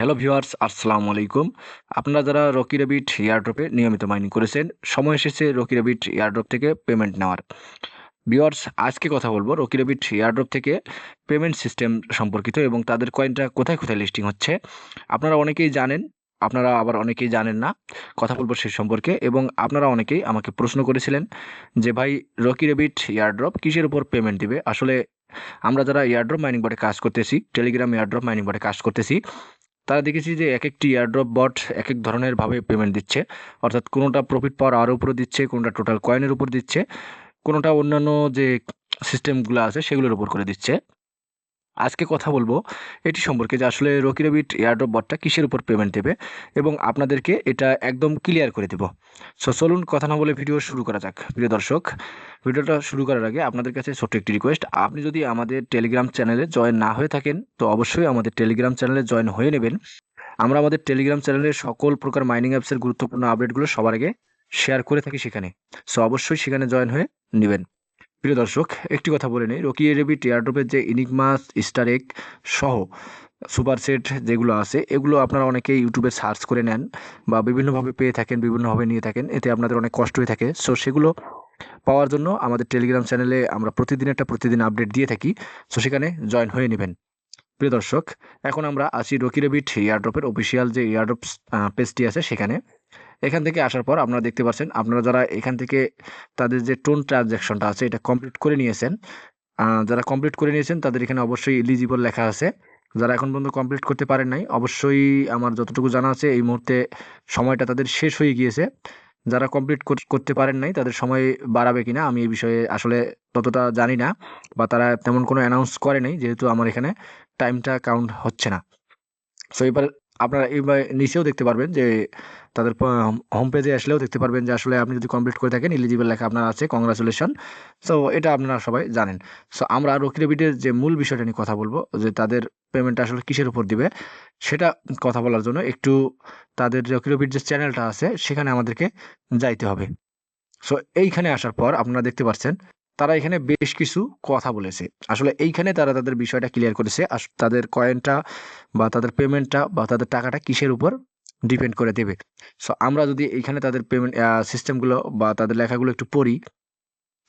Hello viewers, আসসালামু আলাইকুম। আপনারা যারা রকি রেবিট এয়ারড্রপে নিয়মিত মাইনিং করেছেন, সময় এসেছে রকি রেবিট এয়ারড্রপ থেকে পেমেন্ট নেওয়ার। ভিউয়ার্স, আজকে কথা বলবো রকি রেবিট এয়ারড্রপ থেকে পেমেন্ট সিস্টেম সম্পর্কিত এবং তাদের কয়েনটা কোথায় কোথায় লিস্টিং হচ্ছে। আপনারা অনেকেই জানেন, আপনারা আবার অনেকেই জানেন না। কথা বলবো সে সম্পর্কে এবং আপনারা অনেকেই আমাকে প্রশ্ন করেছিলেন যে ভাই, রকি রেবিট এয়ারড্রপ কিসের উপর পেমেন্ট দিবে? আসলে আমরা যারা এয়ারড্রপ মাইনিং বোর্ডে কাজ করতেছি, টেলিগ্রাম এয়ারড্রপ মাইনিং বোর্ডে কাজ করতেছি, তারা দেখেছি যে একেকটি এয়ারড্রপ বট একেক ধরনের ভাবে পেমেন্ট দিচ্ছে। অর্থাৎ কোনোটা প্রফিট পাওয়ার আওয়ার উপরে দিচ্ছে, কোনোটা টোটাল কয়েনের উপর দিচ্ছে, কোনোটা অন্যান্য যে সিস্টেমগুলো আছে সেগুলোর উপর করে দিচ্ছে। আজকে কথা বলবো এটি সম্পর্কে যে আসলে রকি রেবিট এয়ারড্রপ বটটা কিসের উপর পেমেন্ট দেবে এবং আপনাদেরকে এটা একদম ক্লিয়ার করে দেব। সো চলুন কথা না বলে ভিডিও শুরু করা যাক। প্রিয় দর্শক, ভিডিওটা শুরু করার আগে আপনাদের কাছে ছোট্ট একটি রিকোয়েস্ট, আপনি যদি আমাদের টেলিগ্রাম চ্যানেলে জয়েন না হয়ে থাকেন তো অবশ্যই আমাদের টেলিগ্রাম চ্যানেলে জয়েন হয়ে নেবেন। আমরা আমাদের টেলিগ্রাম চ্যানেলে সকল প্রকার মাইনিং অ্যাপসের গুরুত্বপূর্ণ আপডেটগুলো সবার আগে শেয়ার করে থাকি সেখানে। সো অবশ্যই সেখানে জয়েন হয়ে নেবেন। প্রিয় দর্শক, একটি কথা বলে নেই, রকি রেবিট এয়ারড্রপের যে ইনিগমাস, ইস্টার এগ সহ সুপার সেট যেগুলো আছে এগুলো আপনারা অনেকেই ইউটিউবে সার্চ করে নেন বা বিভিন্নভাবে পেয়ে থাকেন, বিভিন্নভাবে নিয়ে থাকেন, এতে আপনাদের অনেক কষ্ট হয়ে থাকে। সো সেগুলো পাওয়ার জন্য আমাদের টেলিগ্রাম চ্যানেলে আমরা প্রতিদিন আপডেট দিয়ে থাকি। সো সেখানে জয়েন হয়ে নেবেন। প্রিয় দর্শক, এখন আমরা আছি রকি রেবিট এয়ারড্রপের অফিসিয়াল যে এয়ারড্রপ পেজটি আছে সেখানে। এখান থেকে আসার পর আপনারা দেখতে পাচ্ছেন, আপনারা যারা এখান থেকে তাদের যে টোন ট্রানজ্যাকশনটা আছে এটা কমপ্লিট করে নিয়েছেন, যারা কমপ্লিট করে নিয়েছেন তাদের এখানে অবশ্যই এলিজিবল লেখা আছে। যারা এখন পর্যন্ত কমপ্লিট করতে পারেন নাই, অবশ্যই আমার যতটুকু জানা আছে এই মুহূর্তে সময়টা তাদের শেষ হয়ে গিয়েছে। যারা কমপ্লিট করতে পারেন নাই তাদের সময় বাড়াবে কিনা আমি এই বিষয়ে আসলে ততটা জানি না, বা তারা তেমন কোনো অ্যানাউন্স করে নাই, যেহেতু আমার এখানে টাইমটা কাউন্ট হচ্ছে না। সো এবার আপনারা এবার নিচেও দেখতে পারবেন যে তাদের হোম পেজে আসলেও দেখতে পারবেন যে আসলে আপনি যদি কমপ্লিট করে থাকেন এলিজিবল লেখা আপনার আছে, কংগ্রাচুলেশন। সো এটা আপনারা সবাই জানেন। সো আমরা রকি রেবিটের যে মূল বিষয়টা নিয়ে কথা বলবো, যে তাদের পেমেন্টটা আসলে কিসের উপর দিবে সেটা কথা বলার জন্য একটু তাদের রকি রেবিট যে চ্যানেলটা আছে সেখানে আমাদেরকে যাইতে হবে। সো এইখানে আসার পর আপনারা দেখতে পাচ্ছেন তারা এখানে বেশ কিছু কথা বলেছে। আসলে এইখানে তারা তাদের বিষয়টা ক্লিয়ার করেছে, তাদের কয়েনটা বা তাদের পেমেন্টটা বা তাদের টাকাটা কিসের উপর ডিপেন্ড করে দেবে। সো আমরা যদি এইখানে তাদের পেমেন্ট সিস্টেমগুলো বা তাদের লেখাগুলো একটু পড়ি।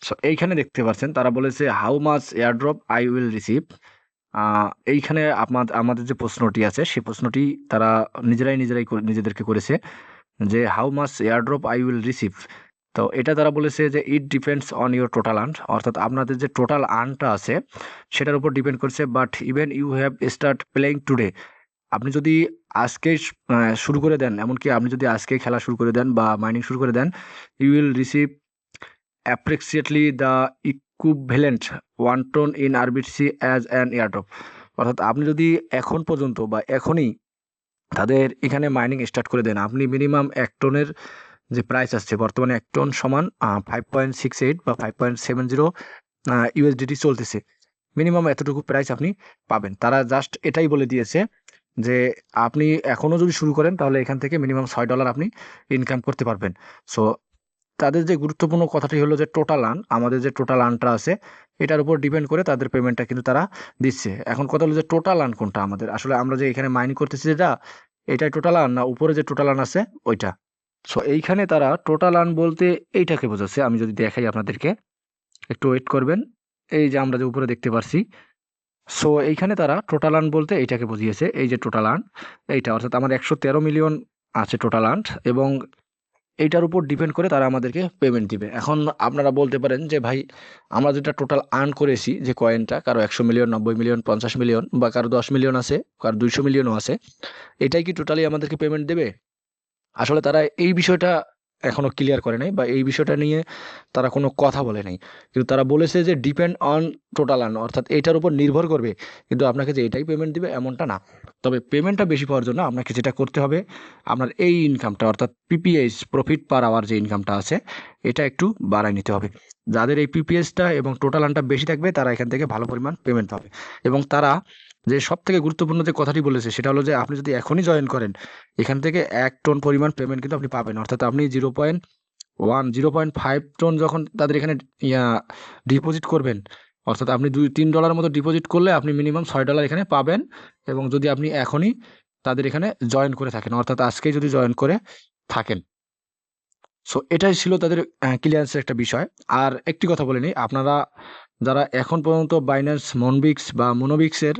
সো এইখানে দেখতে পাচ্ছেন তারা বলেছে how much airdrop I will receive. এইখানে আমাদের যে প্রশ্নটি আছে সেই প্রশ্নটি তারা নিজেদেরকে করেছে যে how much airdrop I will receive. তো এটা তারা বলেছে যে it depends on your total earn, অর্থাৎ আপনাদের যে টোটাল আর্নটা আছে সেটার উপর ডিপেন্ড করছে। But even you have start playing today, আপনি যদি আজকেই শুরু করে দেন, এমনকি আপনি যদি আজকেই খেলা শুরু করে দেন বা মাইনিং শুরু করে দেন, you will receive approximately the equivalent 1 ton in RBC as an airdrop. অর্থাৎ আপনি যদি এখন পর্যন্ত বা এখনই তাদের এখানে মাইনিং স্টার্ট করে দেন, আপনি মিনিমাম 1 টনের যে প্রাইস আসছে বর্তমানে 1 টন সমান 5.68 বা 5.70 ইউএসডিটি চলতেছে। মিনিমাম এতটুকু প্রাইস আপনি পাবেন। তারা জাস্ট এটাই বলে দিয়েছে যে আপনি এখনও যদি শুরু করেন তাহলে এখান থেকে মিনিমাম $6 আপনি ইনকাম করতে পারবেন। সো তাদের যে গুরুত্বপূর্ণ কথাটি হলো যে টোটাল আর্ন, আমাদের যে টোটাল আর্নটা আছে এটার উপর ডিপেন্ড করে তাদের পেমেন্টটা কিন্তু তারা দিচ্ছে। এখন কথা হলো যে টোটাল আর্ন কোনটা আমাদের? আসলে আমরা যে এখানে মাইনিং করতেছি যেটা, এটাই টোটাল আর্ন না উপরে যে টোটাল আর্ন আছে ওইটা? সো এইখানে তারা টোটাল আর্ন বলতে এইটাকে বোঝাচ্ছে। আমি যদি দেখাই আপনাদেরকে, একটু ওয়েট করবেন। এই যে আমরা যে উপরে দেখতে পারছি, সো এইখানে তারা টোটাল আর্ন বলতে এইটাকে বুঝিয়েছে। এই যে টোটাল আর্ন এইটা, অর্থাৎ আমার 113 মিলিয়ন আছে টোটাল আর্ন এবং এইটার উপর ডিপেন্ড করে তারা আমাদেরকে পেমেন্ট দিবে। এখন আপনারা বলতে পারেন যে ভাই, আমরা যেটা টোটাল আর্ন করেছি যে কয়েনটা, কারো 100 মিলিয়ন, 90 মিলিয়ন, 50 মিলিয়ন বা কারো 10 মিলিয়ন আছে, কারো 200 মিলিয়নও আছে, এটাই কি টোটালি আমাদেরকে পেমেন্ট দেবে? আসলে তারা এই বিষয়টা এখনো ক্লিয়ার করে নাই বা এই বিষয়টা নিয়ে তারা কোনো কথা বলে নাই। কিন্তু তারা বলেছে যে ডিপেন্ড অন টোটাল আর্ন, অর্থাৎ এইটার উপর নির্ভর করবে। কিন্তু আপনাকে যে এটাই পেমেন্ট দিবে এমনটা না। তবে পেমেন্টটা বেশি পাওয়ার জন্য আপনাকে যেটা করতে হবে, আপনার এই ইনকামটা অর্থাৎ পিপিএস, প্রফিট পার আওয়ার যে ইনকামটা আছে এটা একটু বাড়ায় নিতে হবে। যাদের এই পিপিএসটা এবং টোটাল আর্নটা বেশি থাকবে তারা এখান থেকে ভালো পরিমাণ পেমেন্ট পাবে। এবং তারা যে সবথেকে গুরুত্বপূর্ণ যে কথাটি বলেছে সেটা হলো যে আপনি যদি এখনই জয়েন করেন এখান থেকে 1 টন পরিমাণ পেমেন্ট কিন্তু আপনি পাবেন। অর্থাৎ আপনি 0.5 টন যখন তাদের এখানে ইয়া ডিপোজিট করবেন, অর্থাৎ আপনি $2-3 মতো ডিপোজিট করলে আপনি মিনিমাম $6 এখানে পাবেন। এবং যদি আপনি এখনই তাদের এখানে জয়েন করে থাকেন, অর্থাৎ আজকেই যদি জয়েন করে থাকেন। সো এটাই ছিল তাদের ক্লিয়ারেন্সের একটা বিষয়। আর একটি কথা বলে নিই, আপনারা যারা এখন পর্যন্ত বাইন্যান্স মনবিক্স বা মোনোবিক্সের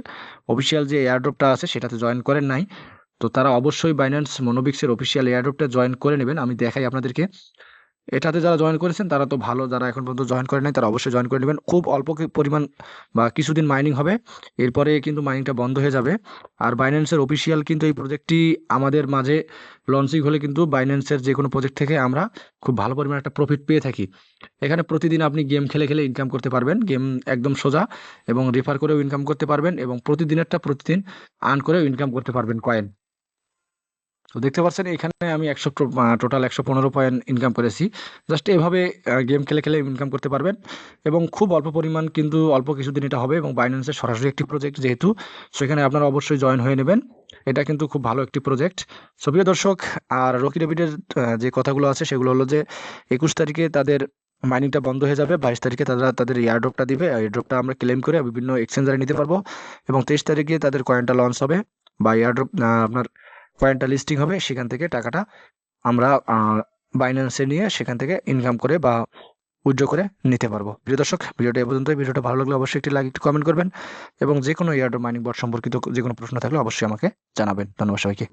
অফিসিয়াল যে এয়ারড্রপটা আছে সেটাতে জয়েন করেন নাই, তো তারা অবশ্যই বাইন্যান্স মনোবিক্সের অফিসিয়াল এয়ারড্রপটা জয়েন করে নেবেন। আমি দেখাই আপনাদেরকে। এটাতে যারা জয়েন করেছেন তারা তো ভালো, যারা এখন পর্যন্ত জয়েন করে নাই তারা অবশ্যই জয়েন করে নেবেন। খুব অল্প পরিমাণ বা কিছুদিন মাইনিং হবে, এরপরে কিন্তু মাইনিংটা বন্ধ হয়ে যাবে। আর বাইন্যান্সের অফিসিয়াল কিন্তু এই প্রজেক্টটি আমাদের মাঝে লঞ্চিং হলে কিন্তু বাইন্যান্সের যে কোনো প্রজেক্ট থেকে আমরা খুব ভালো পরিমাণ একটা প্রফিট পেয়ে থাকি। এখানে প্রতিদিন আপনি গেম খেলে খেলে ইনকাম করতে পারবেন, গেম একদম সোজা, এবং রেফার করেও ইনকাম করতে পারবেন, এবং প্রতিদিন আর্ন করেও ইনকাম করতে পারবেন কয়েন। তো দেখতে পাচ্ছেন এখানে আমি টোটাল 115 পয়েন্ট ইনকাম করেছি। জাস্ট এভাবে গেম খেলে খেলে ইনকাম করতে পারবেন, এবং খুব অল্প পরিমাণ, কিন্তু অল্প কিছুদিন এটা হবে, এবং বাইন্যান্সের সরাসরি একটি প্রজেক্ট যেহেতু, সেখানে আপনারা অবশ্যই জয়েন হয়ে নেবেন। এটা কিন্তু খুব ভালো একটি প্রজেক্ট। সো প্রিয় দর্শক, আর রকি রেবিটের যে কথাগুলো আছে সেগুলো হলো যে 21 তারিখে তাদের মাইনিংটা বন্ধ হয়ে যাবে, 22 তারিখে তারা তাদের এয়ারড্রপটা দিবে, এয়ারড্রপটা আমরা ক্লেম করে বিভিন্ন এক্সচেঞ্জারে নিতে পারবো, এবং 23 তারিখে তাদের কয়েনটা লঞ্চ হবে, বা এয়ারড্রপ আপনার কয়েনটা লিস্টিং হবে, সেখান থেকে টাকাটা আমরা বাইন্যান্সে নিয়ে সেখান থেকে ইনকাম করে বা উইথড্র করে নিতে পারবো। প্রিয় দর্শক, ভিডিওটা এ পর্যন্ত। ভিডিওটা ভালো লাগলে অবশ্যই একটি লাইক, একটু কমেন্ট করবেন, এবং যে কোনো এয়ারড্রপ মাইনিং বট সম্পর্কিত যে কোনো প্রশ্ন থাকলে অবশ্যই আমাকে জানাবেন। ধন্যবাদ সবাইকে।